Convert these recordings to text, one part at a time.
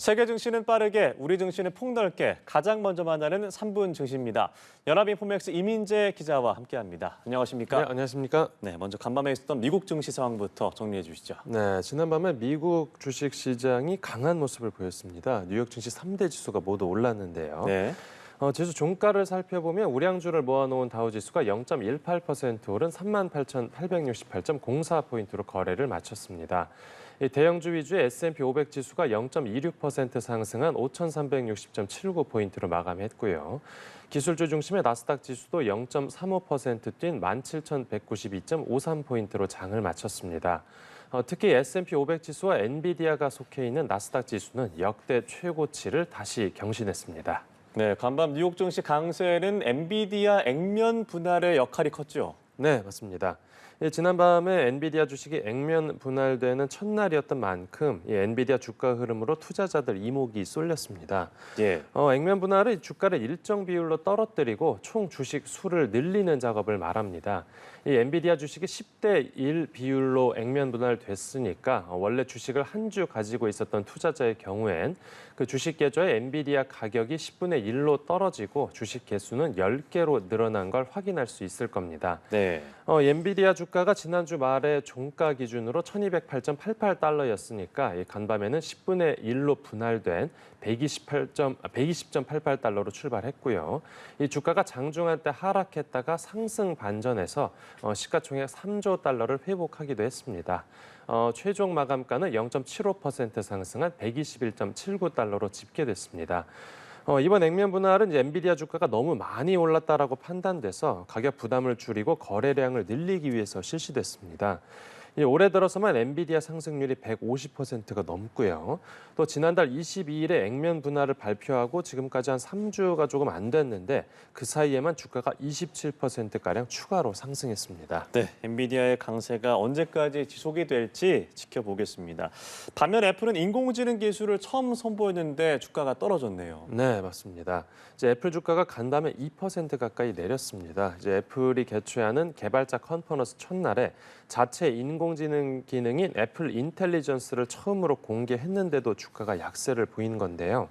세계 증시는 빠르게, 우리 증시는 폭넓게 가장 먼저 만나는 3분 증시입니다. 연합인포맥스 이민재 기자와 함께합니다. 안녕하십니까? 네, 안녕하십니까? 네, 먼저 간밤에 있었던 미국 증시 상황부터 정리해 주시죠. 네, 지난밤에 미국 주식 시장이 강한 모습을 보였습니다. 뉴욕 증시 3대 지수가 모두 올랐는데요. 네. 지수 종가를 살펴보면 우량주를 모아놓은 다우지수가 0.18% 오른 38,868.04포인트로 거래를 마쳤습니다. 이 대형주 위주의 S&P 500 지수가 0.26% 상승한 5,360.79포인트로 마감했고요. 기술주 중심의 나스닥 지수도 0.35% 뛴 17,192.53포인트로 장을 마쳤습니다. 특히 S&P 500 지수와 엔비디아가 속해 있는 나스닥 지수는 역대 최고치를 다시 경신했습니다. 네, 간밤 뉴욕 증시 강세는 엔비디아 액면 분할의 역할이 컸죠. 네, 맞습니다. 지난밤에 엔비디아 주식이 액면 분할되는 첫날이었던 만큼 엔비디아 주가 흐름으로 투자자들 이목이 쏠렸습니다. 예. 액면 분할은 주가를 일정 비율로 떨어뜨리고 총 주식 수를 늘리는 작업을 말합니다. 이 엔비디아 주식이 10대 1 비율로 액면 분할됐으니까 원래 주식을 한 주 가지고 있었던 투자자의 경우엔 그 주식 계좌의 엔비디아 가격이 10분의 1로 떨어지고 주식 개수는 10개로 늘어난 걸 확인할 수 있을 겁니다. 네. 엔비디아 주가가 지난주 말에 종가 기준으로 1,208.88달러였으니까 간밤에는 10분의 1로 분할된 120.88달러로 출발했고요. 이 주가가 장중한 때 하락했다가 상승 반전해서 시가총액 3조 달러를 회복하기도 했습니다. 최종 마감가는 0.75% 상승한 121.79달러로 집계됐습니다. 이번 액면 분할은 엔비디아 주가가 너무 많이 올랐다라고 판단돼서 가격 부담을 줄이고 거래량을 늘리기 위해서 실시됐습니다. 올해 들어서만 엔비디아 상승률이 150%가 넘고요. 또 지난달 22일에 액면 분할을 발표하고 지금까지 한 3주가 조금 안 됐는데 그 사이에만 주가가 27%가량 추가로 상승했습니다. 네, 엔비디아의 강세가 언제까지 지속이 될지 지켜보겠습니다. 반면 애플은 인공지능 기술을 처음 선보였는데 주가가 떨어졌네요. 네, 맞습니다. 이제 애플 주가가 간밤에 2% 가까이 내렸습니다. 이제 애플이 개최하는 개발자 컨퍼런스 첫날에 자체 인공지능 기능인 애플 인텔리전스를 처음으로 공개했는데도 주가가 약세를 보인 건데요.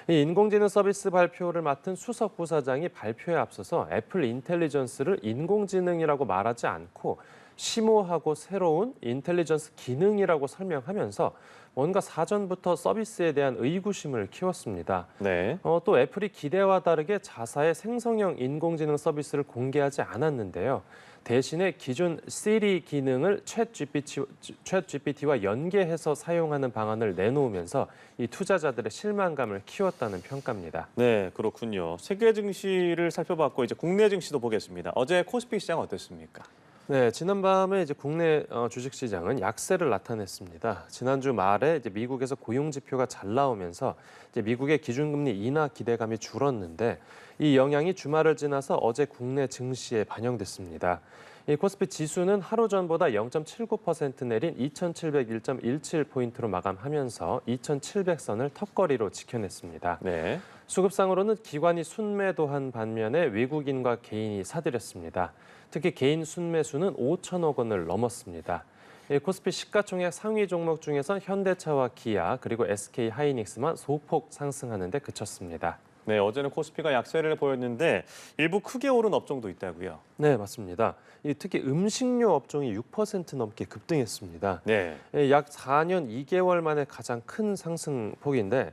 이 인공지능 서비스 발표를 맡은 수석 부사장이 발표에 앞서서 애플 인텔리전스를 인공지능이라고 말하지 않고 심오하고 새로운 인텔리전스 기능이라고 설명하면서 뭔가 사전부터 서비스에 대한 의구심을 키웠습니다. 네. 또 애플이 기대와 다르게 자사의 생성형 인공지능 서비스를 공개하지 않았는데요. 대신에 기존 시리 기능을 챗GPT와 연계해서 사용하는 방안을 내놓으면서 이 투자자들의 실망감을 키웠다는 평가입니다. 네, 그렇군요. 세계 증시를 살펴봤고 이제 국내 증시도 보겠습니다. 어제 코스피 시장 어땠습니까? 네, 지난밤에 이제 국내 주식시장은 약세를 나타냈습니다. 지난주 말에 이제 미국에서 고용 지표가 잘 나오면서 이제 미국의 기준금리 인하 기대감이 줄었는데 이 영향이 주말을 지나서 어제 국내 증시에 반영됐습니다. 이 코스피 지수는 하루 전보다 0.79% 내린 2,701.17포인트로 마감하면서 2,700선을 턱걸이로 지켜냈습니다. 네. 수급상으로는 기관이 순매도한 반면에 외국인과 개인이 사들였습니다. 특히 개인 순매수는 5천억 원을 넘었습니다. 코스피 시가총액 상위 종목 중에선 현대차와 기아 그리고 SK 하이닉스만 소폭 상승하는 데 그쳤습니다. 네, 어제는 코스피가 약세를 보였는데 일부 크게 오른 업종도 있다고요. 네, 맞습니다. 특히 음식료 업종이 6% 넘게 급등했습니다. 네. 약 4년 2개월 만에 가장 큰 상승폭인데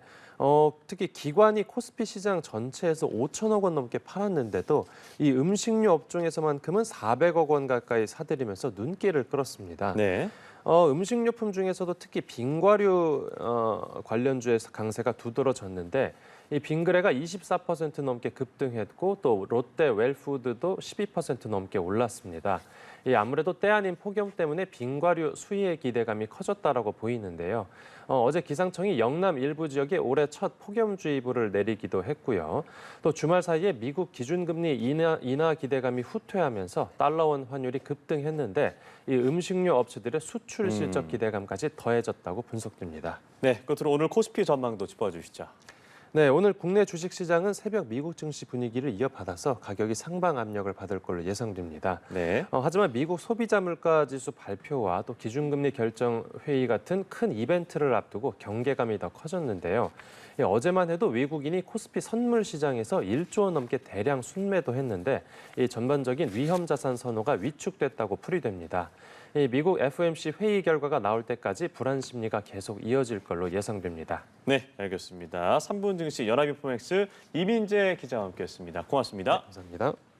특히 기관이 코스피 시장 전체에서 5천억 원 넘게 팔았는데도 이 음식료 업종에서만큼은 400억 원 가까이 사들이면서 눈길을 끌었습니다. 네. 음식료품 중에서도 특히 빙과류 관련주의 강세가 두드러졌는데 이 빙그레가 24% 넘게 급등했고 또 롯데 웰푸드도 12% 넘게 올랐습니다. 아무래도 때 아닌 폭염 때문에 빙과류 수위의 기대감이 커졌다라고 보이는데요. 어제 기상청이 영남 일부 지역에 올해 첫 폭염주의보를 내리기도 했고요. 또 주말 사이에 미국 기준금리 인하 기대감이 후퇴하면서 달러원 환율이 급등했는데 이 음식료 업체들의 수출 실적 기대감까지 더해졌다고 분석됩니다. 네, 끝으로 오늘 코스피 전망도 짚어주시죠. 네, 오늘 국내 주식시장은 새벽 미국 증시 분위기를 이어받아서 가격이 상방 압력을 받을 걸로 예상됩니다. 네. 하지만 미국 소비자 물가 지수 발표와 또 기준금리 결정 회의 같은 큰 이벤트를 앞두고 경계감이 더 커졌는데요. 어제만 해도 외국인이 코스피 선물 시장에서 1조 원 넘게 대량 순매도했는데 이 전반적인 위험 자산 선호가 위축됐다고 풀이됩니다. 이 미국 FOMC 회의 결과가 나올 때까지 불안 심리가 계속 이어질 걸로 예상됩니다. 네, 알겠습니다. 3분 증시 연합인포맥스 이민재 기자와 함께했습니다. 고맙습니다. 감사합니다.